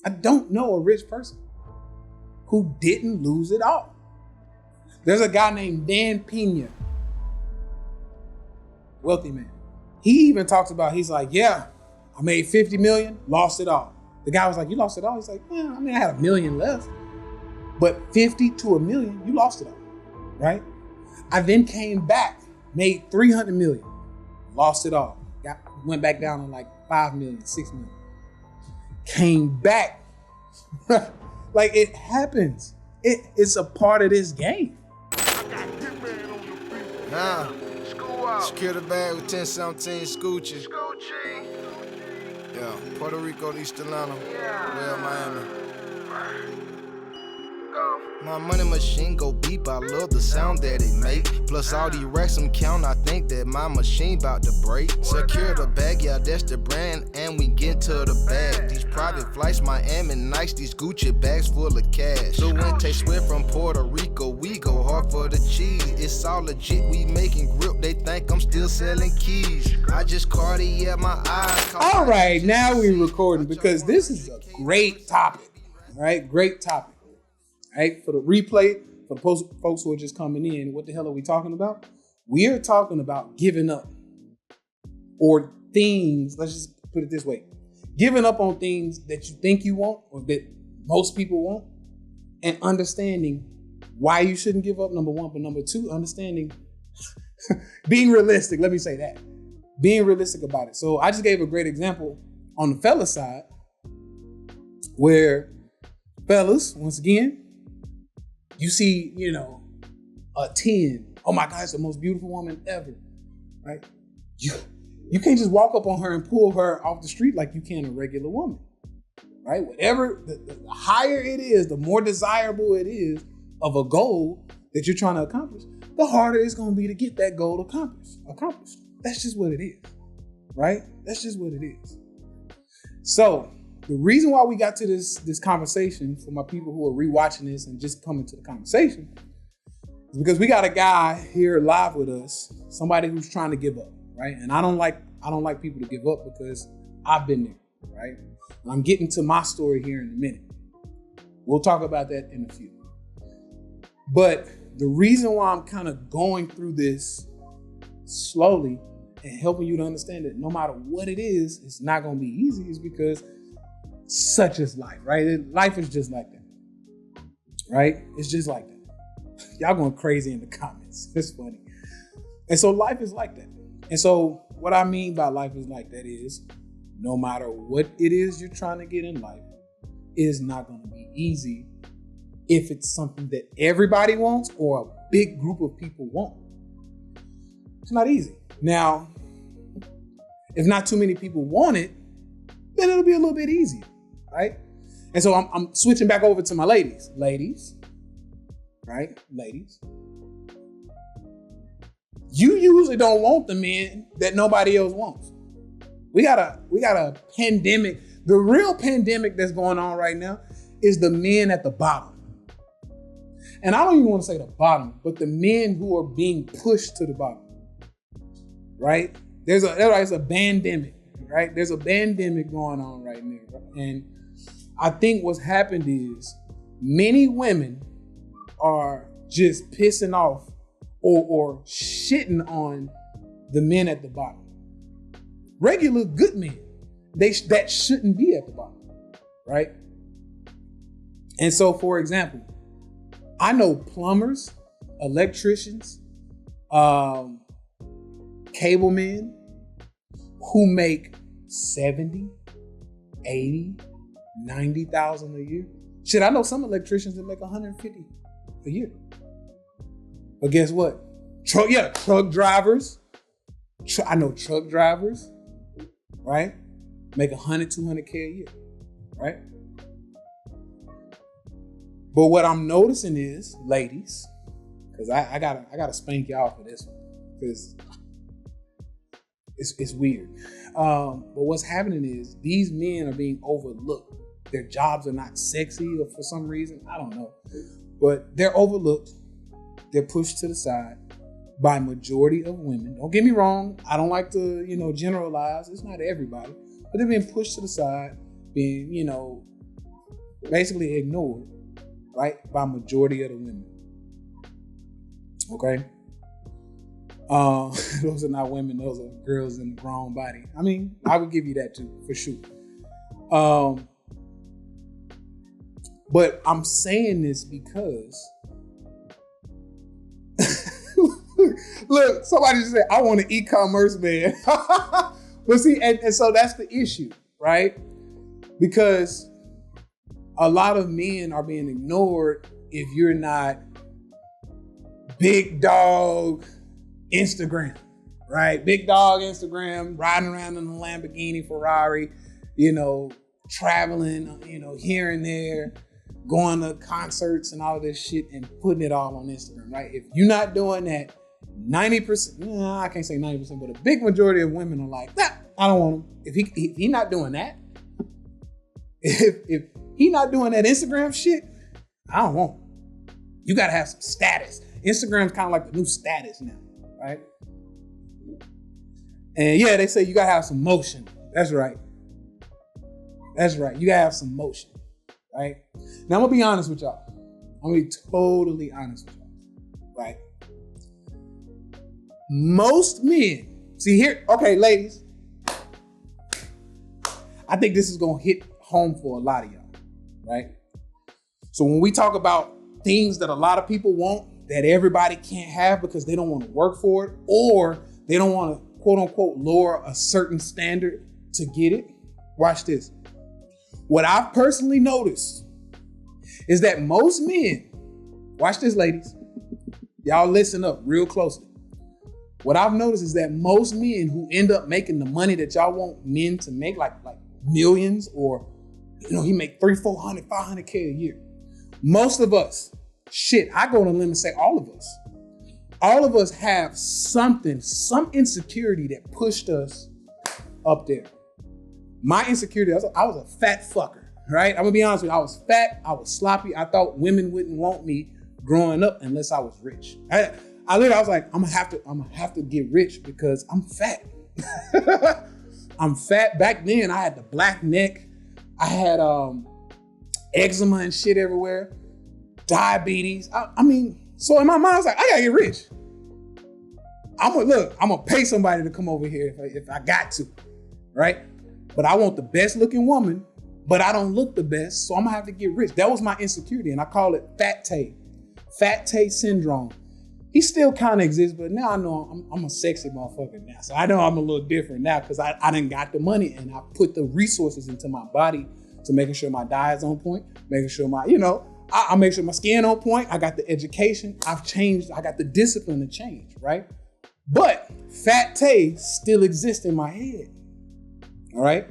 I don't know a rich person who didn't lose it all. There's a guy named Dan Pena, wealthy man. He even talks about, he's like, yeah, I made 50 million, lost it all. The guy was like, you lost it all? He's like, yeah, I mean, I had $1 million left, but 50 to $1 million, you lost it all, right? I then came back, made 300 million, lost it all. Went back down to like 5 million, 6 million. Came back. Like, it happens. It's a part of this game. Nah, secure the bag with 1017 Scoochie. Yeah, Puerto Rico, East Atlanta, well, Miami. My money machine go beep, I love the sound that it make. Plus all the racks I'm count, I think that my machine about to break. Secure the bag, yeah, that's the brand, and we get to the bag. These private flights, Miami nice, these Gucci bags full of cash. So when Tay Sweat from Puerto Rico, we go hard for the cheese. It's all legit, we making grip, they think I'm still selling keys. I just Cartier my eyes. All right, now we're recording because this is a great topic, right? Great topic. Right, for the replay, for the folks who are just coming in, what the hell are we talking about? We are talking about giving up or things, let's just put it this way, giving up on things that you think you want or that most people want, and understanding why you shouldn't give up, number one, but number two, understanding, being realistic, let me say that, being realistic about it. So I just gave a great example on the fella side where fellas, once again, you see, a 10. Oh my God, it's the most beautiful woman ever, right? You can't just walk up on her and pull her off the street like you can a regular woman, right? Whatever, the higher it is, the more desirable it is of a goal that you're trying to accomplish, the harder it's going to be to get that goal accomplished. That's just what it is, right? That's just what it is. So the reason why we got to this conversation, for my people who are rewatching this and just coming to the conversation, is because we got a guy here live with us, somebody who's trying to give up, right? And I don't like people to give up because I've been there, right? And I'm getting to my story here in a minute. We'll talk about that in a few. But the reason why I'm kind of going through this slowly and helping you to understand that no matter what it is, it's not going to be easy is because such is life, right? Life is just like that, right? It's just like that. Y'all going crazy in the comments. It's funny. And so life is like that. And so what I mean by life is like that is no matter what it is you're trying to get in life, it is not going to be easy if it's something that everybody wants or a big group of people want. It's not easy. Now, if not too many people want it, then it'll be a little bit easier, right? And so I'm switching back over to my ladies. Ladies, right? Ladies. You usually don't want the men that nobody else wants. We got a pandemic. The real pandemic that's going on right now is the men at the bottom. And I don't even want to say the bottom, but the men who are being pushed to the bottom, right? There's a pandemic, right? There's a pandemic going on right now. Right? And I think what's happened is many women are just pissing off or shitting on the men at the bottom. Regular good men, that shouldn't be at the bottom, right? And so, for example, I know plumbers, electricians, cable men who make 70, 80, 90,000 a year. Shit, I know some electricians that make 150 a year. But guess what? Truck drivers. I know truck drivers, right? Make 100, 200K a year, right? But what I'm noticing is, ladies, because I gotta spank y'all for this one, because it's weird. But what's happening is these men are being overlooked. Their jobs are not sexy, or for some reason, I don't know. But they're overlooked. They're pushed to the side by majority of women. Don't get me wrong. I don't like to, generalize. It's not everybody. But they're being pushed to the side, being, basically ignored, right, by majority of the women. Okay? Those are not women, those are girls in the grown body. I mean, I would give you that too, for sure. But I'm saying this because look, somebody just said, I want an e-commerce man. But see, and so that's the issue, right? Because a lot of men are being ignored if you're not big dog Instagram, right? Big dog Instagram, riding around in a Lamborghini, Ferrari, traveling, here and there, going to concerts and all of this shit and putting it all on Instagram, right? If you're not doing that, 90%, I can't say 90%, but a big majority of women are like, nah, I don't want him. If he not doing that, if he not doing that Instagram shit, I don't want him. You got to have some status. Instagram's kind of like the new status now, right? And yeah, they say you got to have some motion. That's right. That's right. You got to have some motion, right? Now, I'm going to be honest with y'all. I'm going to be totally honest with y'all, right? Most men, see here, okay, ladies, I think this is going to hit home for a lot of y'all, right? So when we talk about things that a lot of people want that everybody can't have because they don't want to work for it, or they don't want to, quote unquote, lower a certain standard to get it, watch this. What I've personally noticed is that most men, watch this, ladies, y'all listen up real closely. What I've noticed is that most men who end up making the money that y'all want men to make, like millions, or, he make 300, 400, 500K a year. Most of us, I go on a limb and say all of us have something, some insecurity that pushed us up there. My insecurity, I was a fat fucker, right? I'm gonna be honest with you. I was fat, I was sloppy. I thought women wouldn't want me growing up unless I was rich. I was like, I'm gonna have to get rich because I'm fat. I'm fat. Back then, I had the black neck. I had eczema and shit everywhere, diabetes. So in my mind, I was like, I gotta get rich. I'm gonna pay somebody to come over here if I got to, right? But I want the best looking woman, but I don't look the best, so I'm gonna have to get rich. That was my insecurity, and I call it Fat Tay syndrome. He still kind of exists, but now I know I'm a sexy motherfucker now. So I know I'm a little different now because I done got the money and I put the resources into my body to making sure my diet's on point, making sure I make sure my skin on point. I got the education. I've changed. I got the discipline to change, right? But Fat Tay still exists in my head, all right?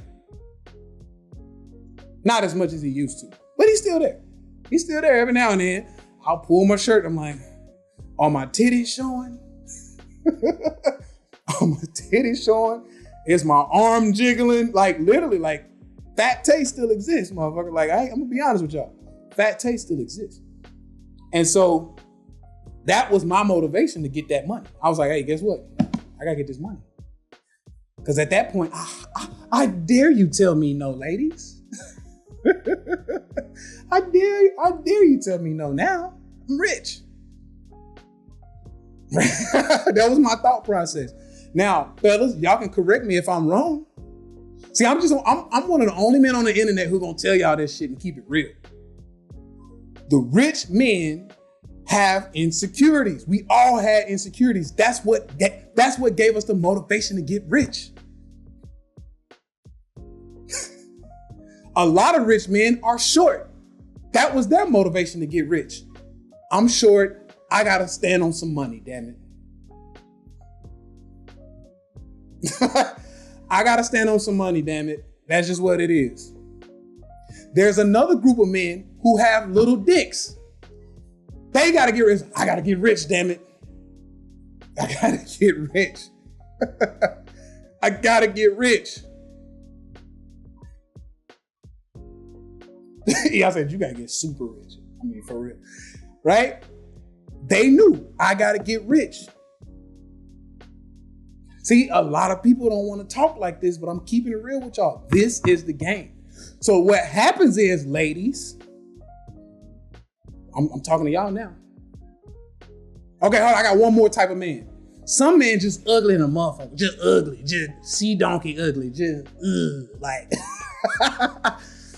Not as much as he used to, but he's still there. He's still there every now and then. I'll pull my shirt. I'm like, are my titties showing? Are my titties showing? Is my arm jiggling? Like literally, like Fat Tay still exists, motherfucker. Like I'm gonna be honest with y'all. Fat Tay still exists. And so that was my motivation to get that money. I was like, hey, guess what? I gotta get this money. Because at that point, I dare you tell me no, ladies. I dare you tell me no now. I'm rich. That was my thought process. Now, fellas, y'all can correct me if I'm wrong. See, I'm one of the only men on the internet who gonna tell y'all this shit and keep it real. The rich men have insecurities. We all had insecurities. That's what gave us the motivation to get rich. A lot of rich men are short. That was their motivation to get rich. I'm short. I gotta stand on some money, damn it. I gotta stand on some money, damn it. That's just what it is. There's another group of men who have little dicks. They gotta get rich. I gotta get rich, damn it. I gotta get rich. I gotta get rich. Yeah, I said, you gotta get super rich. I mean, for real. Right? They knew I gotta get rich. See, a lot of people don't want to talk like this, but I'm keeping it real with y'all. This is the game. So what happens is, ladies, I'm talking to y'all now. Okay, hold on, I got one more type of man. Some men just ugly in a motherfucker, just ugly, just sea donkey ugly, just like.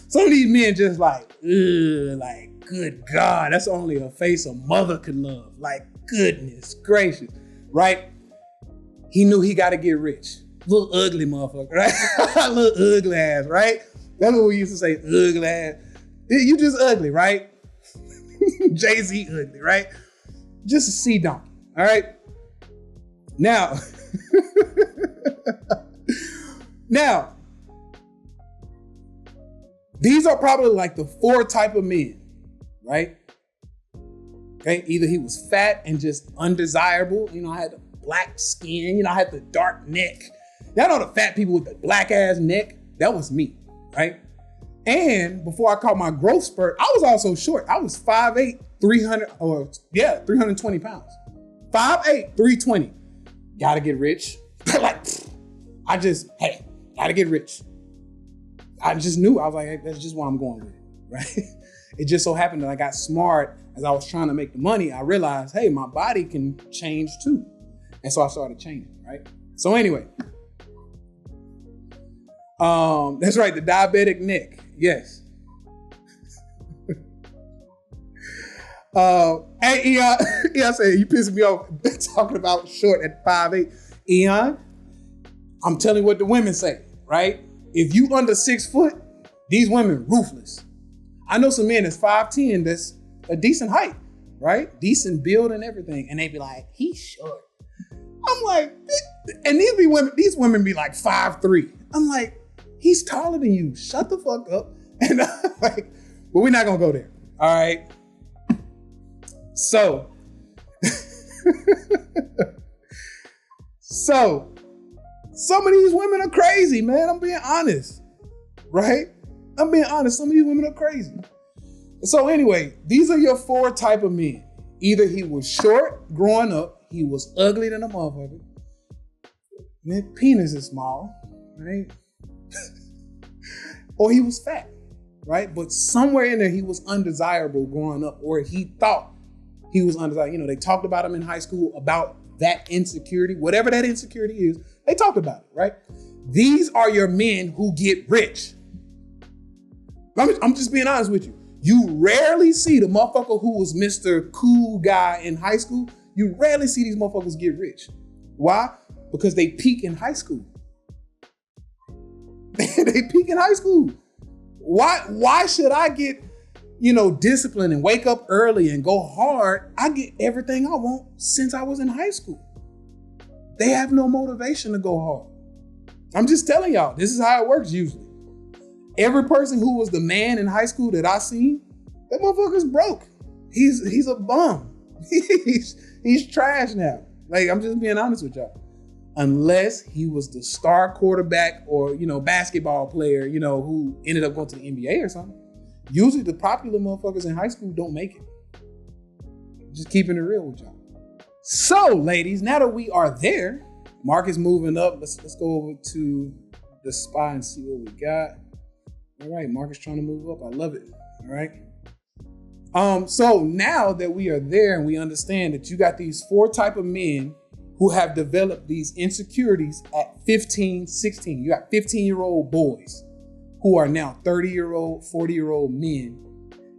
Some of these men just like, good God, that's only a face a mother could love. Like, goodness gracious, right? He knew he got to get rich. Little ugly motherfucker, right? Little ugly ass, right? That's what we used to say, ugly ass. You just ugly, right? Jay-Z ugly, right? Just a sea donkey, all right? Now, these are probably like the 4 type of men, right? Okay, either he was fat and just undesirable. You know, I had the black skin. You know, I had the dark neck. Y'all know the fat people with the black ass neck? That was me, right? And before I caught my growth spurt, I was also short. I was 5'8", 320 pounds. 5'8", 320. Gotta get rich. Gotta get rich. I just knew. I was like, hey, that's just why I'm going with it, right? It just so happened that I got smart as I was trying to make the money. I realized, hey, my body can change too. And so I started changing, right? So anyway, that's right, the diabetic neck, yes. Hey, Eon, I said, you pissing me off talking about short at 5'8". Eon, I'm telling you what the women say, right? If you under 6 foot, these women ruthless. I know some men that's 5'10", that's a decent height, right? Decent build and everything. And they be like, he's short. I'm like, and these women be like 5'3". I'm like, he's taller than you. Shut the fuck up. And I'm like, well, we're not gonna go there. All right. So, some of these women are crazy, man. I'm being honest, right? I'm being honest. Some of these women are crazy. So anyway, these are your 4 type of men. Either he was short growing up, he was ugly than a motherfucker, his penis is small, right? Or he was fat, right? But somewhere in there, he was undesirable growing up, or he thought he was undesirable. You know, they talked about him in high school about that insecurity, whatever that insecurity is, they talked about it, right? These are your men who get rich. I'm just being honest with you. You rarely see the motherfucker who was Mr. Cool Guy in high school. You rarely see these motherfuckers get rich. Why? Because they peak in high school. They peak in high school. Why should I get, disciplined and wake up early and go hard? I get everything I want since I was in high school. They have no motivation to go hard. I'm just telling y'all, this is how it works usually. Every person who was the man in high school that I seen, that motherfucker's broke. He's a bum. He's trash now. Like, I'm just being honest with y'all. Unless he was the star quarterback or, basketball player, who ended up going to the NBA or something. Usually the popular motherfuckers in high school don't make it. Just keeping it real with y'all. So, ladies, now that we are there, Mark is moving up. Let's go over to the spot and see what we got. All right, Mark is trying to move up. I love it. All right. So now that we are there and we understand that you got these 4 type of men who have developed these insecurities at 15, 16. You got 15-year-old boys who are now 30-year-old, 40-year-old men,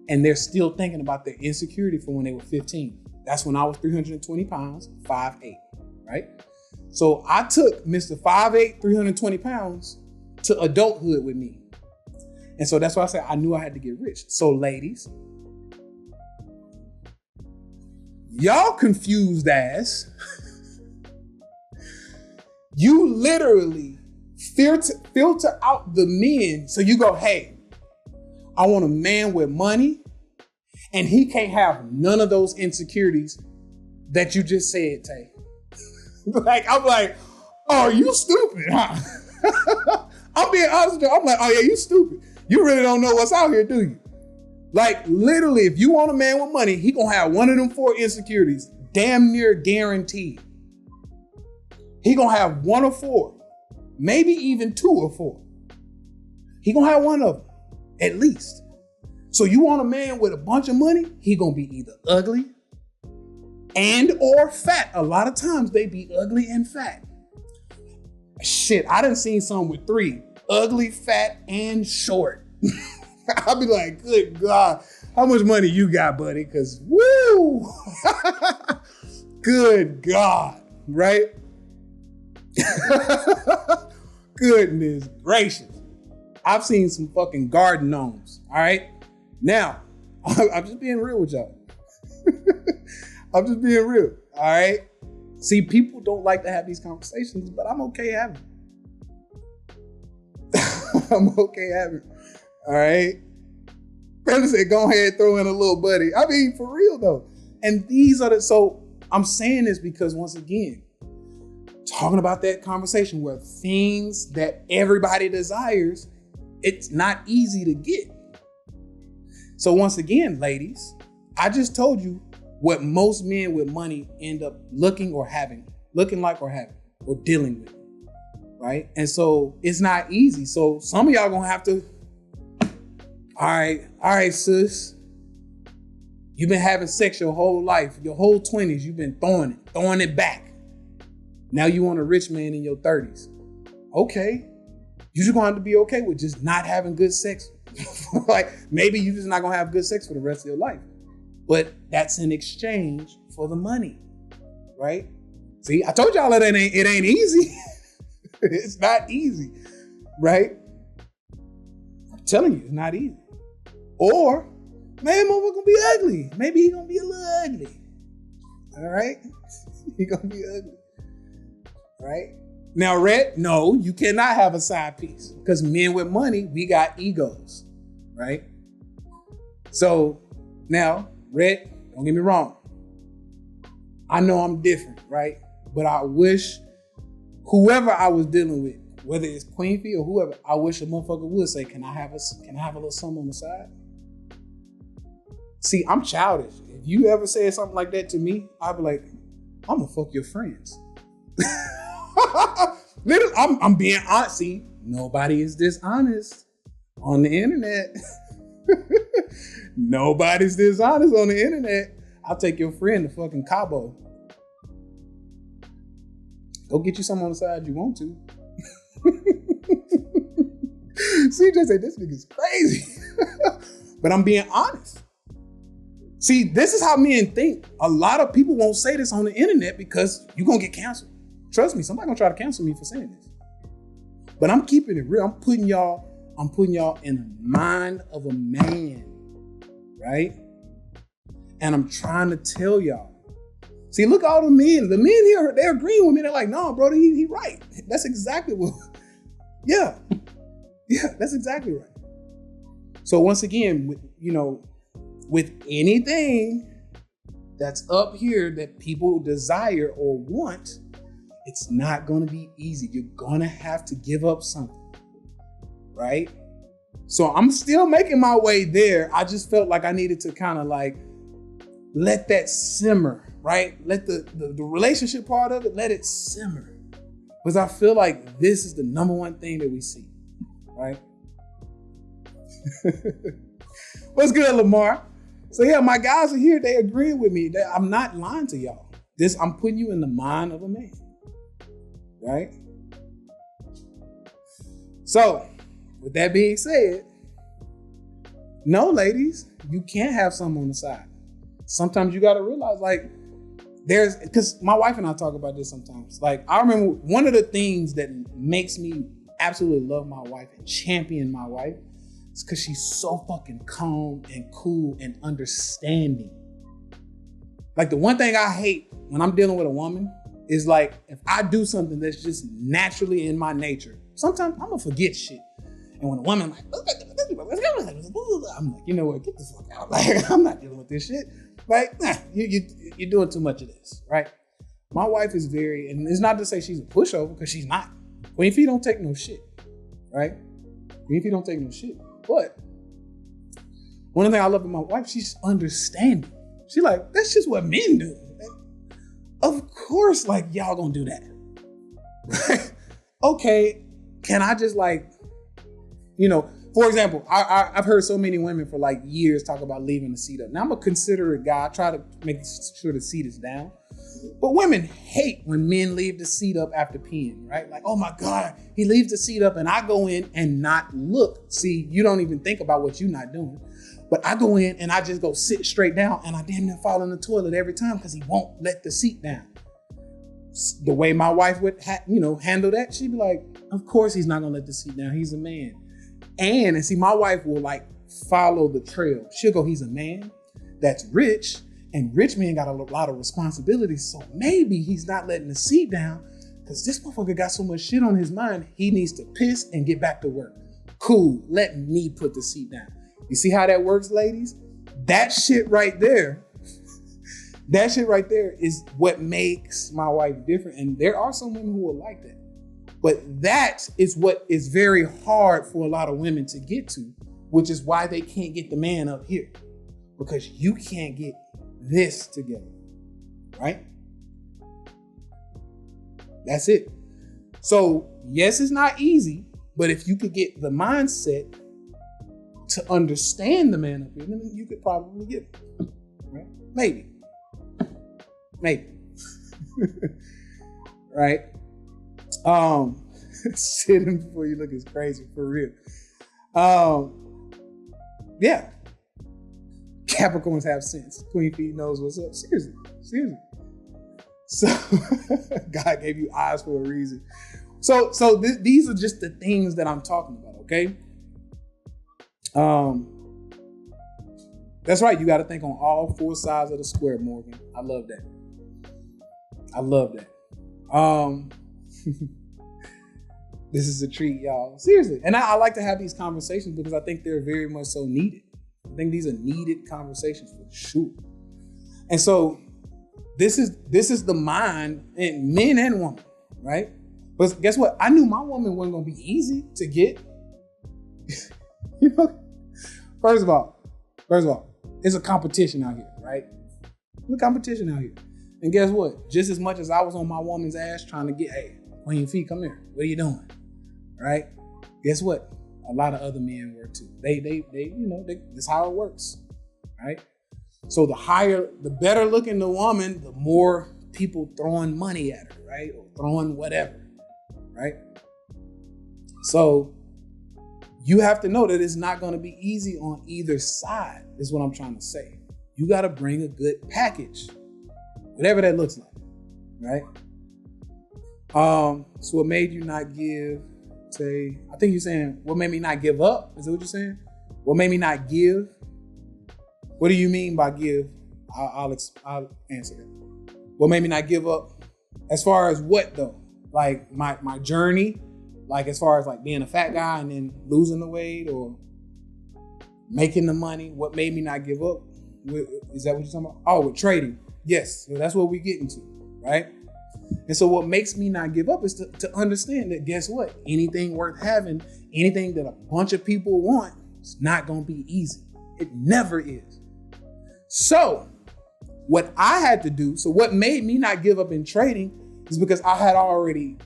and they're still thinking about their insecurity from when they were 15. That's when I was 320 pounds, 5'8", right? So I took Mr. 5'8", 320 pounds to adulthood with me. And so that's why I said I knew I had to get rich. So ladies, y'all confused ass. You literally filter out the men. So you go, hey, I want a man with money and he can't have none of those insecurities that you just said, Tay. I'm like, oh, you stupid, huh? I'm being honest with you. I'm like, oh yeah, you stupid. You really don't know what's out here, do you? Like, literally, if you want a man with money, he gonna have one of them 4 insecurities, damn near guaranteed. He gonna have 1 or 4, maybe even 2 or 4. He gonna have one of them. At least. So you want a man with a bunch of money, he gonna be either ugly and or fat. A lot of times they be ugly and fat. Shit, I done seen some with 3, ugly, fat, and short. I'll be like, good God, how much money you got, buddy? Cause woo, good God, right? Goodness gracious. I've seen some fucking garden gnomes, all right? Now, I'm just being real with y'all. I'm just being real, all right? See, people don't like to have these conversations, but I'm okay having it. I'm okay having it, all right? Brenda said, go ahead and throw in a little buddy. I mean, for real though. And these are so I'm saying this because once again, talking about that conversation where things that everybody desires, it's not easy to get. So once again, ladies, I just told you what most men with money end up looking like or dealing with, right? And so it's not easy. So some of y'all gonna have to, all right, sis. You've been having sex your whole life, your whole 20s, you've been throwing it back. Now you want a rich man in your 30s. Okay. You're just gonna have to be okay with just not having good sex. Like maybe you're just not gonna have good sex for the rest of your life. But that's in exchange for the money, right? See, I told y'all it ain't easy. It's not easy, right? I'm telling you, it's not easy. Or maybe motherfucker gonna be ugly. Maybe he gonna be a little ugly. All right? He gonna be ugly. Right? Now, Red, no, you cannot have a side piece because men with money, we got egos, right? So now, Red, don't get me wrong. I know I'm different, right? But I wish whoever I was dealing with, whether it's Queen Fee or whoever, I wish a motherfucker would say, can I have a little something on the side? See, I'm childish. If you ever say something like that to me, I'd be like, I'm gonna fuck your friends. Literally, I'm being honest. See, nobody is dishonest on the internet. Nobody's dishonest on the internet. I'll take your friend to fucking Cabo. Go get you something on the side you want to. CJ said, this nigga's crazy. But I'm being honest. See, this is how men think. A lot of people won't say this on the internet because you're going to get canceled. Trust me, somebody gonna try to cancel me for saying this. But I'm keeping it real. I'm putting y'all in the mind of a man, right? And I'm trying to tell y'all. See, look at all the men. The men here, they're agreeing with me. They're like, no, brother, he right. That's exactly what, yeah, that's exactly right. So once again, with anything that's up here that people desire or want, it's not going to be easy. You're going to have to give up something, right? So I'm still making my way there. I just felt like I needed to kind of like let that simmer, right? Let the relationship part of it, let it simmer. Because I feel like this is the number one thing that we see, right? What's good, Lamar? So yeah, my guys are here. They agree with me. I'm not lying to y'all. I'm putting you in the mind of a man. Right? So, with that being said, no, ladies, you can't have something on the side. Sometimes you got to realize, like, because my wife and I talk about this sometimes. Like, I remember one of the things that makes me absolutely love my wife and champion my wife is because she's so fucking calm and cool and understanding. Like, the one thing I hate when I'm dealing with a woman is like, if I do something that's just naturally in my nature, sometimes I'm gonna forget shit. And when a woman like, I'm like, you know what, get the fuck out. Like, I'm not dealing with this shit. Like, you're doing too much of this, right? My wife is and it's not to say she's a pushover, because she's not. Queen Fee don't take no shit, right? Queen Fee don't take no shit. But one thing I love about my wife, she's understanding. She's like, that's just what men do. Of course, like, y'all gonna do that. Right? Okay, can I just like, For example, I've heard so many women for like years talk about leaving the seat up. Now I'm a considerate guy. I try to make sure the seat is down. But women hate when men leave the seat up after peeing, right? Like, oh my God, he leaves the seat up and I go in and not look. See, you don't even think about what you're not doing. But I go in and I just go sit straight down and I damn near fall in the toilet every time because he won't let the seat down. The way my wife would handle that, she'd be like, of course he's not gonna let the seat down. He's a man. And see, my wife will like follow the trail. She'll go, he's a man that's rich. And rich men got a lot of responsibilities, so maybe he's not letting the seat down because this motherfucker got so much shit on his mind, he needs to piss and get back to work. Cool, let me put the seat down. You see how that works, ladies? That shit right there is what makes my wife different. And there are some women who are like that. But that is what is very hard for a lot of women to get to, which is why they can't get the man up here. Because you can't get this together, right? That's it. So yes, it's not easy, but if you could get the mindset to understand the man up here, then you could probably get it, right? Maybe, right? Sitting before you look is crazy for real. Yeah. Capricorns have sense. Queen Feet knows what's up. Seriously. So God gave you eyes for a reason. So these are just the things that I'm talking about, okay? That's right. You got to think on all four sides of the square, Morgan. I love that. This is a treat, y'all. Seriously. And I like to have these conversations because I think they're very much so needed. I think these are needed conversations for sure. And so this is the mind in men and women, right? But guess what? I knew my woman wasn't going to be easy to get. You know, first of all, it's a competition out here, right? There's a competition out here. And guess what? Just as much as I was on my woman's ass trying to get, hey, Queen Feet, come here. What are you doing? Right? Guess what? A lot of other men were too. They that's how it works, right? So the better looking the woman, the more people throwing money at her, right? Or throwing whatever, right? So you have to know that it's not going to be easy on either side, is what I'm trying to say. You got to bring a good package, whatever that looks like, right? So what made you not give? Say, I think you're saying, what made me not give up? Is that what you're saying? What made me not give? What do you mean by give? I'll answer that. What made me not give up? As far as what though? Like my journey? Like as far as like being a fat guy and then losing the weight or making the money? What made me not give up? Is that what you're talking about? Oh, with trading. Yes, so that's what we're getting to, right? And so what makes me not give up is to understand that, guess what? Anything worth having, anything that a bunch of people want, it's not going to be easy. It never is. So what I had to do, so what made me not give up in trading is because I had already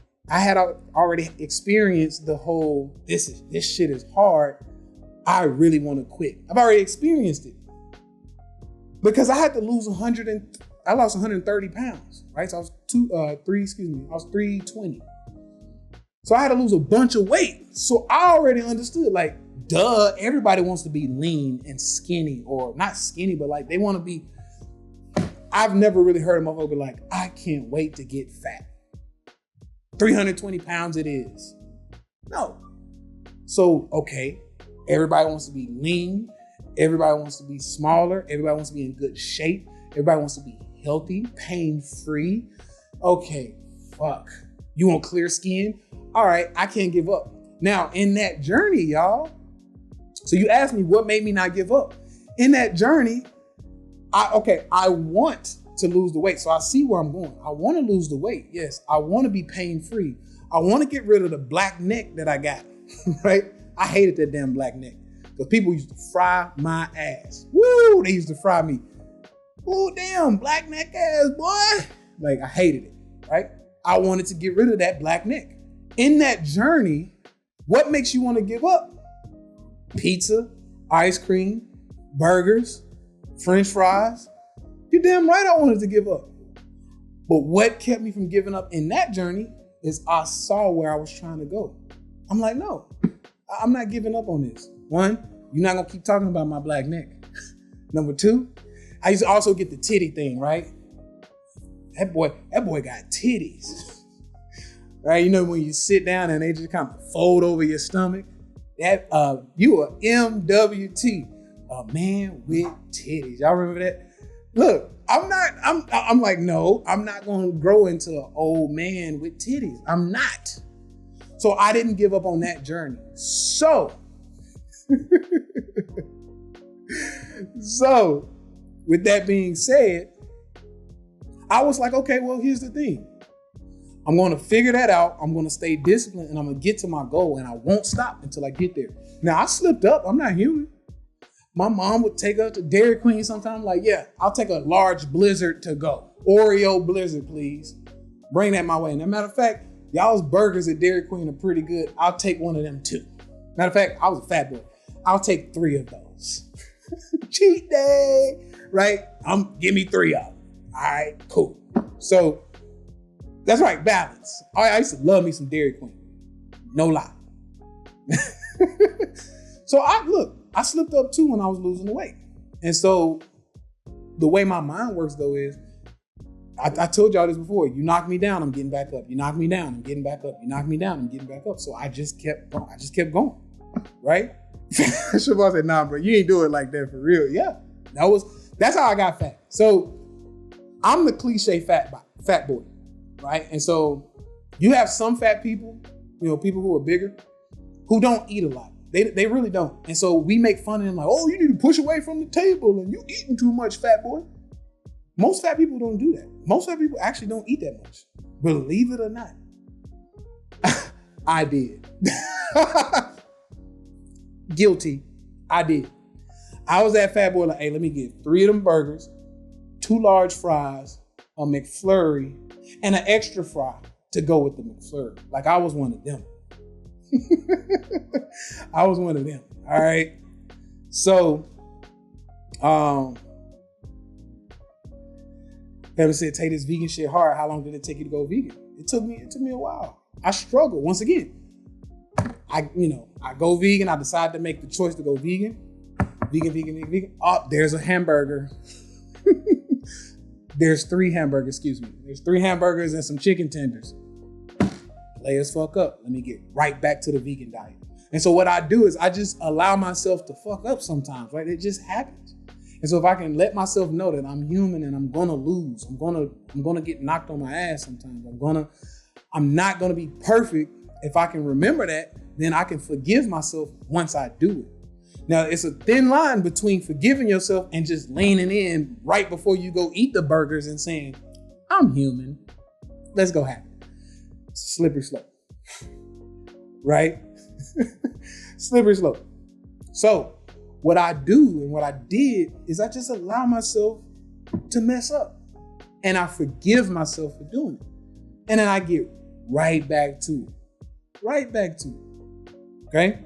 experienced the whole, this shit is hard. I really want to quit. I've already experienced it. Because I had to lose I lost 130 pounds, right? So I was 320. So I had to lose a bunch of weight. So I already understood, like, duh, everybody wants to be lean and skinny, or not skinny, but like they want to be. I've never really heard a motherfucker be like, I can't wait to get fat. 320 pounds it is. No. So, okay, everybody wants to be lean. Everybody wants to be smaller. Everybody wants to be in good shape. Everybody wants to be healthy, pain-free. Okay, fuck. You want clear skin? All right, I can't give up. Now, in that journey, y'all, so you asked me what made me not give up. In that journey, I want to lose the weight. So I see where I'm going. I want to lose the weight. Yes, I want to be pain-free. I want to get rid of the black neck that I got, right? I hated that damn black neck because people used to fry my ass. Woo, they used to fry me. Oh, damn, black neck ass, boy. Like, I hated it, right? I wanted to get rid of that black neck. In that journey, what makes you want to give up? pizza, ice cream, burgers, French fries. You're damn right I wanted to give up. But what kept me from giving up in that journey is I saw where I was trying to go. I'm like, no, I'm not giving up on this. One, you're not gonna keep talking about my black neck. Number two, I used to also get the titty thing, right? That boy got titties. Right? You know, when you sit down and they just kind of fold over your stomach. That you are MWT, a man with titties. Y'all remember that? Look, I'm like, no, I'm not gonna grow into an old man with titties. I'm not. So I didn't give up on that journey. So with that being said, I was like, okay, well, here's the thing. I'm going to figure that out. I'm going to stay disciplined and I'm going to get to my goal and I won't stop until I get there. Now, I slipped up. I'm not human. My mom would take us to Dairy Queen sometime. Like, yeah, I'll take a large Blizzard to go. Oreo Blizzard, please. Bring that my way. And as a matter of fact, y'all's burgers at Dairy Queen are pretty good. I'll take one of them too. Matter of fact, I was a fat boy. I'll take 3 of those. Cheat day, right? Give me 3 of them. All right, cool. So that's right, balance. I used to love me some Dairy Queen. No lie. So I slipped up too when I was losing the weight. And so the way my mind works though is, I told y'all this before, you knock me down, I'm getting back up. You knock me down, I'm getting back up. You knock me down, I'm getting back up. So I just kept going, right? Shabbat said, nah, bro, you ain't do it like that for real. Yeah, that's how I got fat. So I'm the cliche fat boy, right? And so you have some fat people, people who are bigger, who don't eat a lot. They really don't. And so we make fun of them like, oh, you need to push away from the table and you eating too much, fat boy. Most fat people don't do that. Most fat people actually don't eat that much. Believe it or not. I did. Guilty. I did. I was that fat boy like, hey, let me get 3 of them burgers, 2 large fries, a McFlurry, and an extra fry to go with the McFlurry. Like I was one of them. I was one of them. All right. So, Kevin said, take this vegan shit hard. How long did it take you to go vegan? It took me a while. I struggled. Once again, I go vegan. I decided to make the choice to go vegan. Vegan. Oh, there's a hamburger. There's 3 hamburgers, excuse me. There's 3 hamburgers and some chicken tenders. Lay as fuck up. Let me get right back to the vegan diet. And so what I do is I just allow myself to fuck up sometimes, right? It just happens. And so if I can let myself know that I'm human and I'm gonna lose, I'm gonna get knocked on my ass sometimes. I'm not gonna be perfect. If I can remember that, then I can forgive myself once I do it. Now it's a thin line between forgiving yourself and just leaning in right before you go eat the burgers and saying, I'm human. Let's go have it. Slippery slope, right? Slippery slope. So what I do and what I did is I just allow myself to mess up and I forgive myself for doing it. And then I get right back to it. Okay.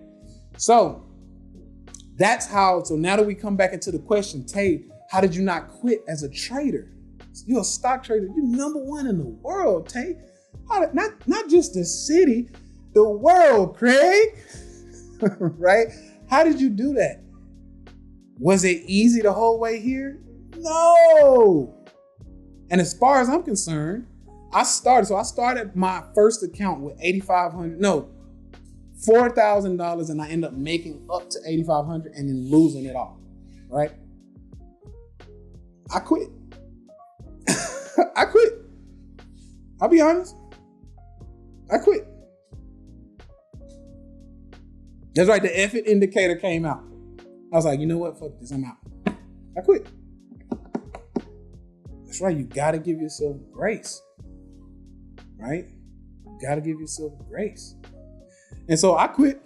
So that's how, so now that we come back into the question, Tay, how did you not quit as a trader? You're a stock trader. You're number 1 in the world, Tay. Not just the city, the world, Craig. Right? How did you do that? Was it easy the whole way here? No. And as far as I'm concerned, I started my first account with $4,000 and I ended up making up to $8,500 and then losing it all. Right? I quit. I'll be honest. I quit. That's right. The effort indicator came out. I was like, you know what? Fuck this. I'm out. I quit. That's right. You got to give yourself grace. Right? You got to give yourself grace. And so I quit.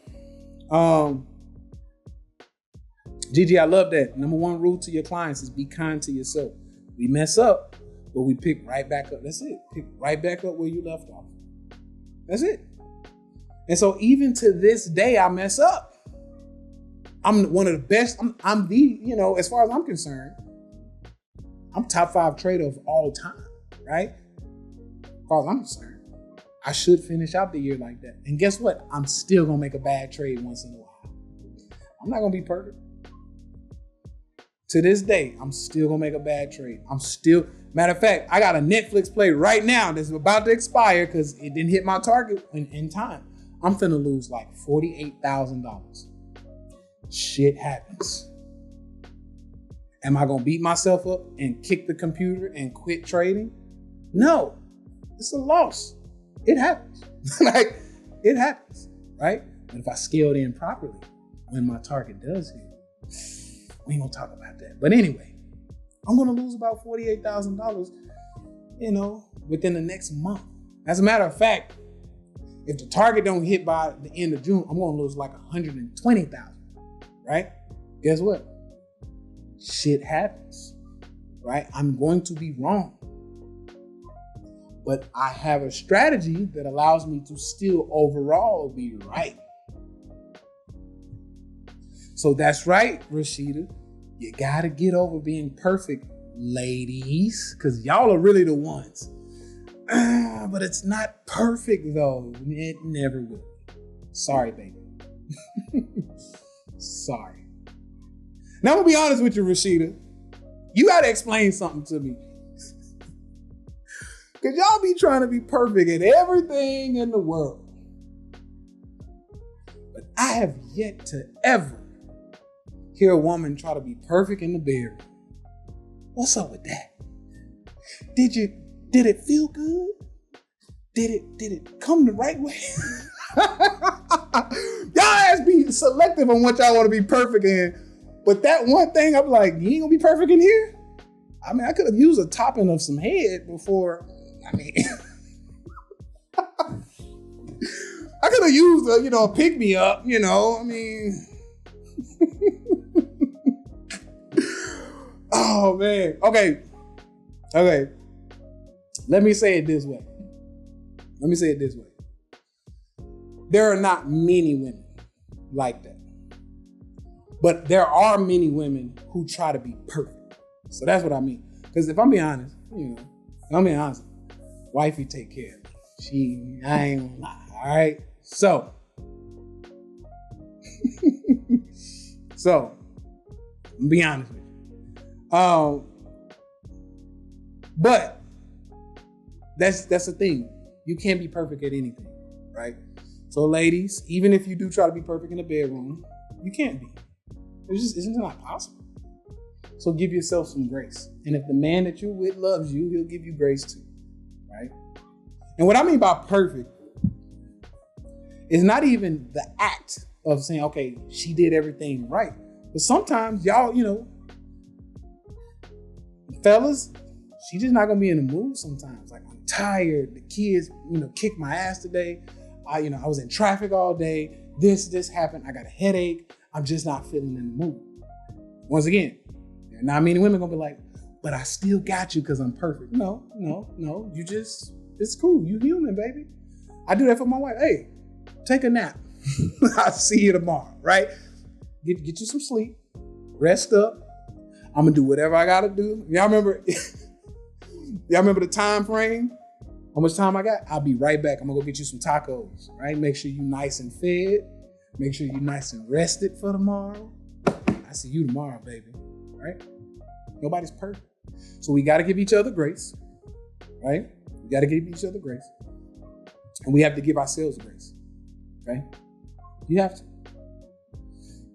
Gigi, I love that. Number 1 rule to your clients is be kind to yourself. We mess up, but we pick right back up. That's it. Pick right back up where you left off. That's it. And so even to this day, I mess up. I'm one of the best. I'm the, you know, as far as I'm concerned, I'm top 5 trader of all time, right? As far as I'm concerned, I should finish out the year like that. And guess what? I'm still gonna make a bad trade once in a while. I'm not gonna be perfect. To this day, I'm still gonna make a bad trade. Matter of fact, I got a Netflix play right now that's about to expire because it didn't hit my target in time. I'm finna lose like $48,000. Shit happens. Am I gonna beat myself up and kick the computer and quit trading? No, it's a loss. It happens. Like, it happens, right? But if I scaled in properly, when my target does hit, we ain't gonna talk about that. But anyway, I'm gonna lose about $48,000, you know, within the next month. As a matter of fact, if the target don't hit by the end of June, I'm gonna lose like $120,000, right? Guess what? Shit happens, right? I'm going to be wrong. But I have a strategy that allows me to still overall be right. So that's right, Rashida. You gotta get over being perfect, ladies, because y'all are really the ones. But it's not perfect though. It never will. Sorry, baby. Sorry. Now I'm gonna be honest with you, Rashida. You gotta explain something to me. Because y'all be trying to be perfect at everything in the world. But I have yet to ever hear a woman try to be perfect in the bedroom. What's up with that? Did it feel good? Did it come the right way? Y'all ass be selective on what y'all want to be perfect in. But that one thing, I'm like, you ain't gonna be perfect in here? I mean, I could have used a topping of some head before. I mean, I could have used a pick me up, I mean. Oh man. Okay. Let me say it this way. There are not many women like that. But there are many women who try to be perfect. So that's what I mean. Because if I'm being honest, wifey take care of me. I ain't gonna lie, all right? So, I'm be honest with you. But that's the thing. You can't be perfect at anything, right? So ladies, even if you do try to be perfect in the bedroom, you can't be. It's not possible. So give yourself some grace. And if the man that you're with loves you, he'll give you grace too, right? And what I mean by perfect is not even the act of saying, okay, she did everything right. But sometimes y'all, fellas, she just not gonna be in the mood sometimes. Like, I'm tired. The kids, kicked my ass today. I was in traffic all day. This happened. I got a headache. I'm just not feeling in the mood. Once again, there are not many women gonna be like, but I still got you because I'm perfect. No. It's cool. You human, baby. I do that for my wife. Hey, take a nap. I'll see you tomorrow, right? Get you some sleep. Rest up. I'm gonna do whatever I gotta do. Y'all remember the time frame? How much time I got? I'll be right back. I'm gonna go get you some tacos, right? Make sure you nice and fed. Make sure you're nice and rested for tomorrow. I see you tomorrow, baby, right? Nobody's perfect. So we gotta give each other grace, right? We gotta give each other grace. And we have to give ourselves grace, okay? You have to.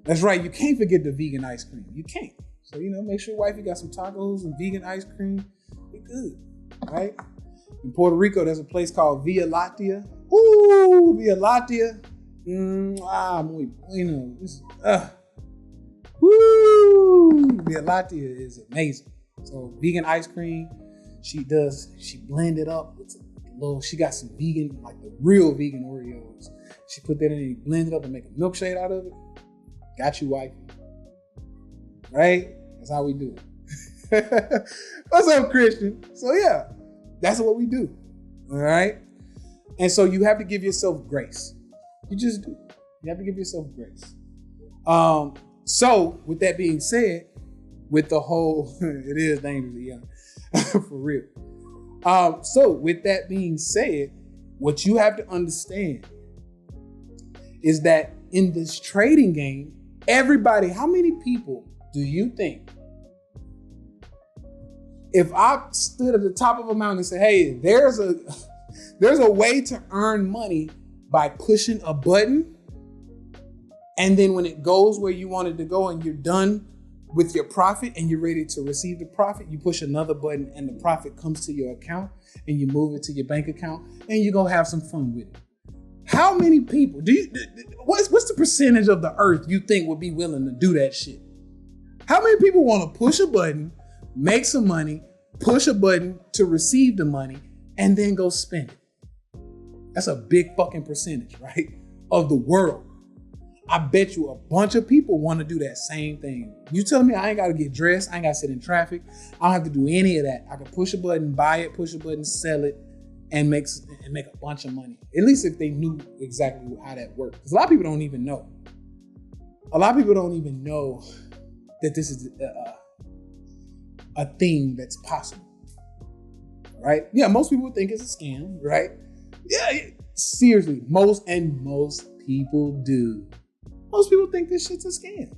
That's right, you can't forget the vegan ice cream. You can't. So, make sure wifey got some tacos and vegan ice cream. Be good, right? In Puerto Rico, there's a place called Via Láctea. Ooh, Via Láctea. Muy bueno. Woo! Via Láctea is amazing. So vegan ice cream, she blend it up with she got some vegan, like the real vegan Oreos. She put that in and blend it up and make a milkshake out of it. Got you, wifey. Right? That's how we do it. What's up, Christian? So yeah, that's what we do. All right? And so you have to give yourself grace. You just do. You have to give yourself grace. So with that being said, with the whole, it is dangerously young, for real. So with that being said, what you have to understand is that in this trading game, everybody, how many people do you think, if I stood at the top of a mountain and said, hey, there's a way to earn money by pushing a button, and then when it goes where you want it to go and you're done with your profit and you're ready to receive the profit, you push another button and the profit comes to your account and you move it to your bank account and you go have some fun with it. How many people what's the percentage of the earth you think would be willing to do that shit? How many people want to push a button, make some money, push a button to receive the money, and then go spend it? That's a big fucking percentage, right? Of the world. I bet you a bunch of people want to do that same thing. You tell me I ain't got to get dressed. I ain't got to sit in traffic. I don't have to do any of that. I can push a button, buy it, push a button, sell it, and make a bunch of money. At least if they knew exactly how that worked. Because a lot of people don't even know. A lot of people don't even know that this is a thing that's possible. Right? Yeah, most people think it's a scam, right? Yeah, seriously, most people do. Most people think this shit's a scam.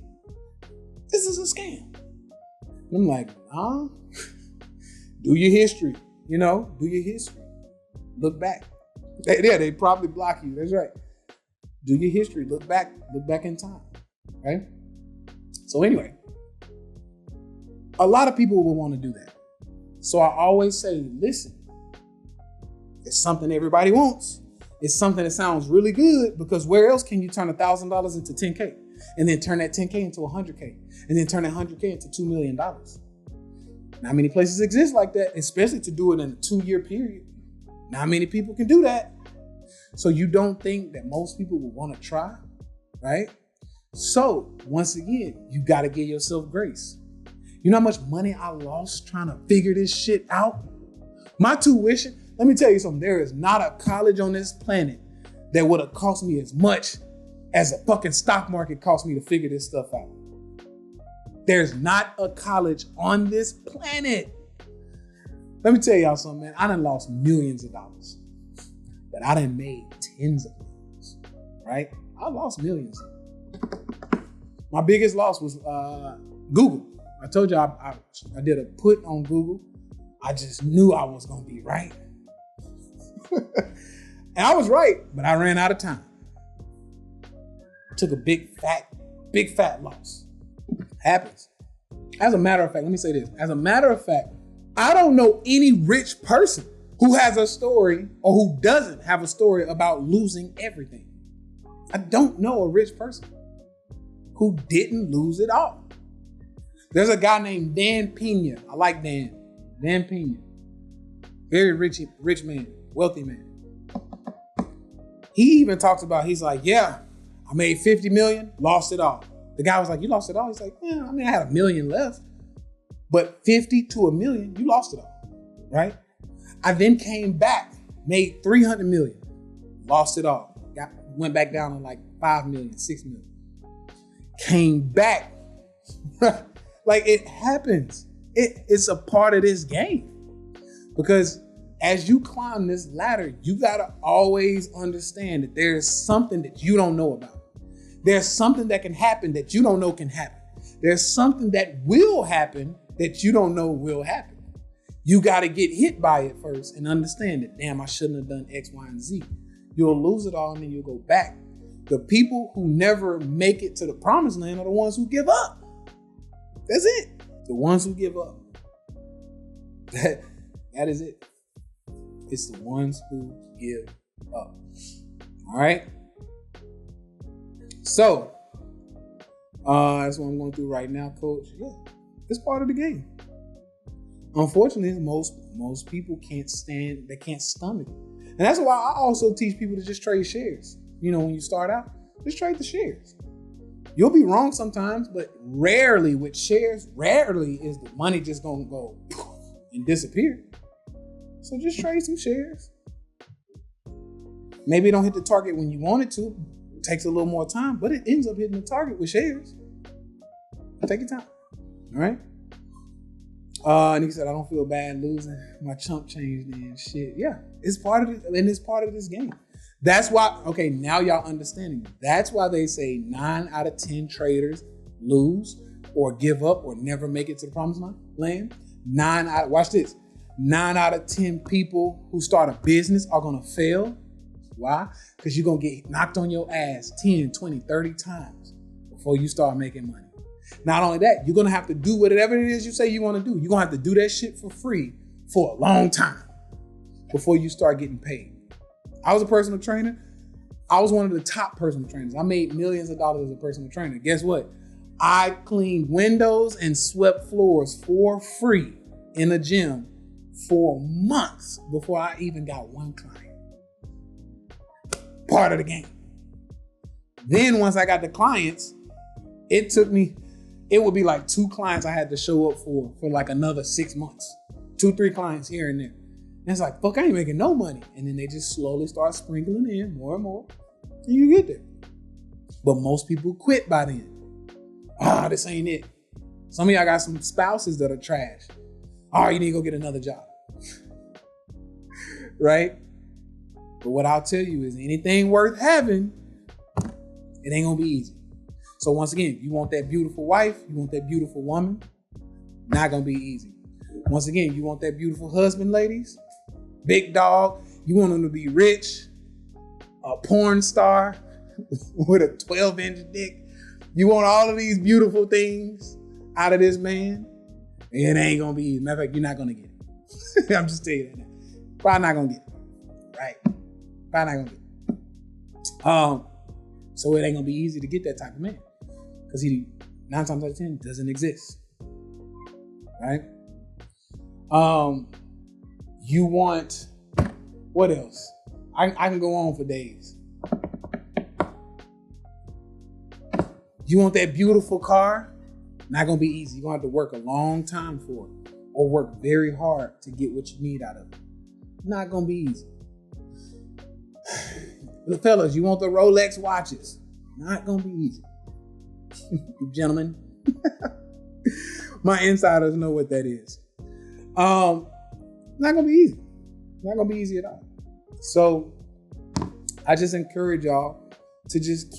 This is a scam. And I'm like, do your history, do your history. Look back. They probably block you. That's right. Do your history. Look back in time, right? So anyway, a lot of people will want to do that. So I always say, listen, it's something everybody wants. It's something that sounds really good, because where else can you turn $1,000 into 10K and then turn that 10K into 100K and then turn that 100K into $2 million? Not many places exist like that, especially to do it in a 2-year period. Not many people can do that. So you don't think that most people will want to try, right? So once again, you got to give yourself grace. You know how much money I lost trying to figure this shit out? My tuition, let me tell you something. There is not a college on this planet that would have cost me as much as a fucking stock market cost me to figure this stuff out. There's not a college on this planet. Let me tell y'all something, man. I done lost millions of dollars, but I done made tens of millions, right? I lost millions. My biggest loss was Google. I told you I did a put on Google. I just knew I was going to be right. And I was right, but I ran out of time. Took a big fat loss. Happens. As a matter of fact, let me say this. As a matter of fact, I don't know any rich person who has a story or who doesn't have a story about losing everything. I don't know a rich person who didn't lose it all. There's a guy named Dan Pena. I like Dan. Dan Pena. Very rich man, wealthy man. He even talks about, he's like, yeah, I made 50 million, lost it all. The guy was like, you lost it all? He's like, yeah, I mean, I had $1 million left, but 50 to $1 million, you lost it all, right? I then came back, made 300 million, lost it all. Went back down to like 5 million, 6 million. Came back. Like, it happens. It's a part of this game. Because as you climb this ladder, you gotta always understand that there's something that you don't know about. There's something that can happen that you don't know can happen. There's something that will happen that you don't know will happen. You gotta get hit by it first and understand that, damn, I shouldn't have done X, Y, and Z. You'll lose it all and then you'll go back. The people who never make it to the promised land are the ones who give up. That's it. The ones who give up. That is it. It's the ones who give up. All right. So, that's what I'm going through right now, Coach. Yeah, it's part of the game. Unfortunately, most people can't stomach it. And that's why I also teach people to just trade shares. You know, when you start out, just trade the shares. You'll be wrong sometimes, but rarely with shares, rarely is the money just going to go and disappear. So just trade some shares. Maybe it don't hit the target when you want it to. It takes a little more time, but it ends up hitting the target with shares. Take your time. All right? And he said, I don't feel bad losing my chump change and shit. Yeah, it's part of it, and it's part of this game. That's why, okay, now y'all understanding. That's why they say 9 out of 10 traders lose or give up or never make it to the promised land. 9 out of 10 people who start a business are gonna fail. Why? Because you're gonna get knocked on your ass 10, 20, 30 times before you start making money. Not only that, you're gonna have to do whatever it is you say you wanna do. You're gonna have to do that shit for free for a long time before you start getting paid. I was a personal trainer. I was one of the top personal trainers. I made millions of dollars as a personal trainer. Guess what? I cleaned windows and swept floors for free in a gym for months before I even got one client. Part of the game. Then once I got the clients, it would be like 2 clients I had to show up for like another 6 months. 2, 3 clients here and there. And it's like, fuck, I ain't making no money. And then they just slowly start sprinkling in more and more. And you get there. But most people quit by then. This ain't it. Some of y'all got some spouses that are trash. You need to go get another job. Right? But what I'll tell you is anything worth having, it ain't gonna be easy. So once again, you want that beautiful wife, you want that beautiful woman, not gonna be easy. Once again, you want that beautiful husband, ladies, big dog, you want him to be rich, a porn star with a 12-inch dick. You want all of these beautiful things out of this man, it ain't gonna be easy. Matter of fact, you're not gonna get it. I'm just telling you that now. Probably not gonna get it, right? Probably not gonna get it. So it ain't gonna be easy to get that type of man because he 9 times out of 10 doesn't exist, right? You want, what else? I can go on for days. You want that beautiful car? Not gonna be easy. You're gonna have to work a long time for it or work very hard to get what you need out of it. Not gonna be easy. The fellas, you want the Rolex watches? Not gonna be easy. Gentlemen, my insiders know what that is. Not gonna be easy. Not gonna be easy at all. So I just encourage y'all to just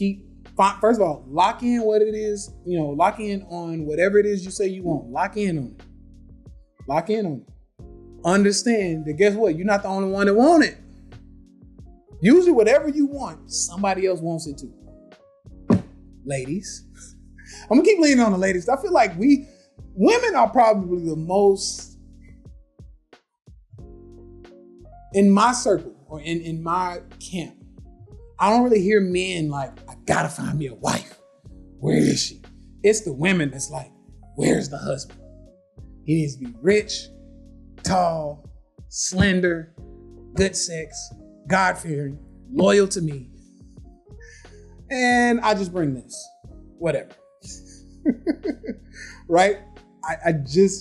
first of all, lock in what it is, lock in on whatever it is you say you want. Lock in on it. Lock in on it. Understand that guess what? You're not the only one that want it. Usually whatever you want, somebody else wants it too. Ladies. I'm gonna keep leaning on the ladies. I feel like women are probably the most, in my circle or in my camp, I don't really hear men like, I gotta find me a wife. Where is she? It's the women that's like, where's the husband? He needs to be rich, tall, slender, good sex, God-fearing, loyal to me. And I just bring this. Whatever. Right?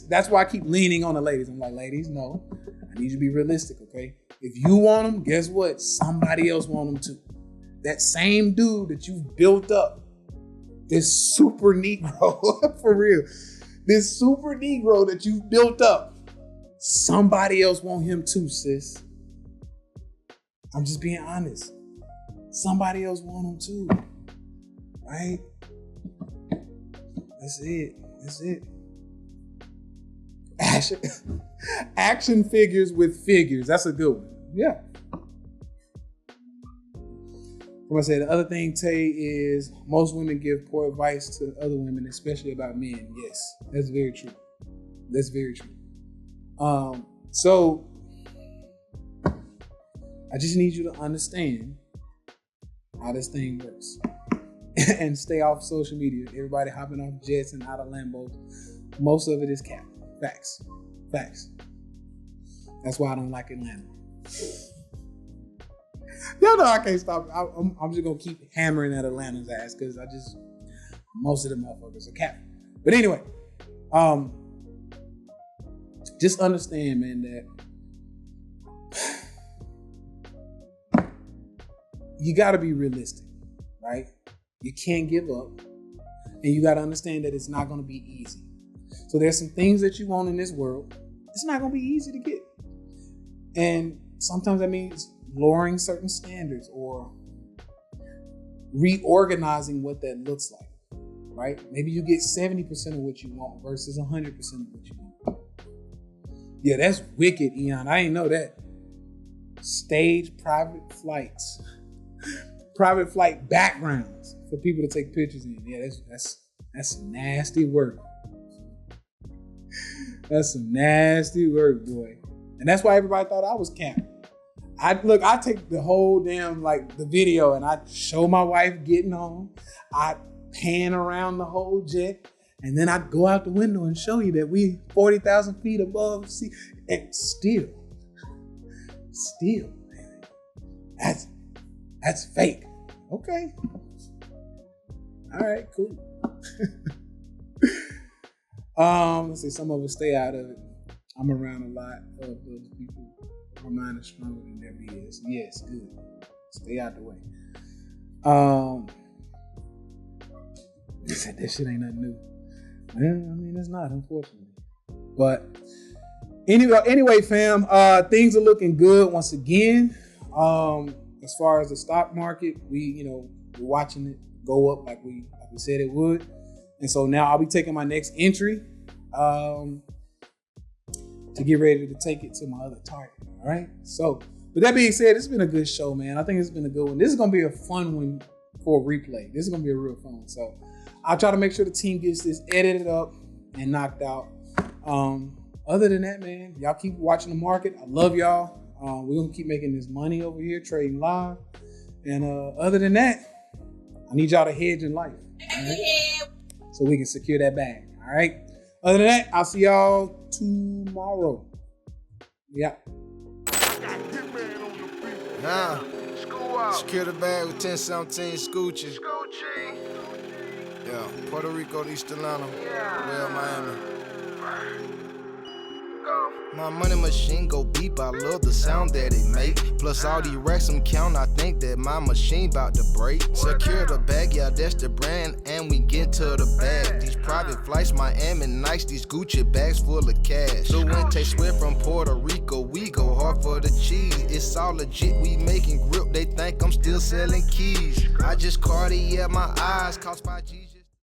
That's why I keep leaning on the ladies. I'm like, ladies, no. I need you to be realistic, okay? If you want them, guess what? Somebody else want them too. That same dude that you've built up, this super Negro, for real, this super Negro that you've built up, somebody else want him too, sis. I'm just being honest. Somebody else want him too, right? That's it. Action figures with figures. That's a good one. Yeah. Like I said, the other thing, Tay, is most women give poor advice to other women, especially about men. Yes, that's very true. That's very true. So I just need you to understand how this thing works and stay off social media. Everybody hopping off jets and out of Lambos. Most of it is cap. Facts. That's why I don't like Atlanta. Y'all know I can't stop. I'm just gonna keep hammering at Atlanta's ass because most of the motherfuckers are cap. But anyway, just understand, man, that you gotta be realistic, right? You can't give up. And you got to understand that it's not going to be easy. So there's some things that you want in this world. It's not going to be easy to get. And sometimes that means lowering certain standards or reorganizing what that looks like, right? Maybe you get 70% of what you want versus 100% of what you want. Yeah, that's wicked, Eon. I didn't know that. Stage private flights. Private flight backgrounds for people to take pictures in. Yeah, that's nasty work. That's some nasty work, boy. And that's why everybody thought I was capping. I take the whole damn, the video, and I show my wife getting on. I pan around the whole jet, and then I go out the window and show you that we 40,000 feet above sea. And still, man, that's fake. Okay. All right, cool. Let's see, some of us stay out of it. I'm around a lot of those people. My mind is stronger than their is. Yes, good. Stay out the way. They said that shit ain't nothing new. Well, I mean, it's not, unfortunately. But anyway, fam, things are looking good once again. As far as the stock market, we're watching it go up like we said it would. And so now I'll be taking my next entry to get ready to take it to my other target. All right. So with that being said, it's been a good show, man. I think it's been a good one. This is going to be a fun one for a replay. This is going to be a real fun one. So I'll try to make sure the team gets this edited up and knocked out. Other than that, man, y'all keep watching the market. I love y'all. We're going to keep making this money over here, trading live. And other than that, I need y'all to hedge in life. All right? So we can secure that bag. All right. Other than that, I'll see y'all tomorrow. Yeah. Nah. Secure the bag with 1017 Scoochie. Yeah. Puerto Rico, East Atlanta. Well, Miami. My money machine go beep, I love the sound that it make. Plus all the racks I'm count, I think that my machine about to break. Secure the bag, yeah, that's the brand, and we get to the bag. These private flights, Miami nice, these Gucci bags full of cash. So when Tay Sweat from Puerto Rico, we go hard for the cheese. It's all legit, we making grip, they think I'm still selling keys. I just Cartier my eyes, cost 5 G's.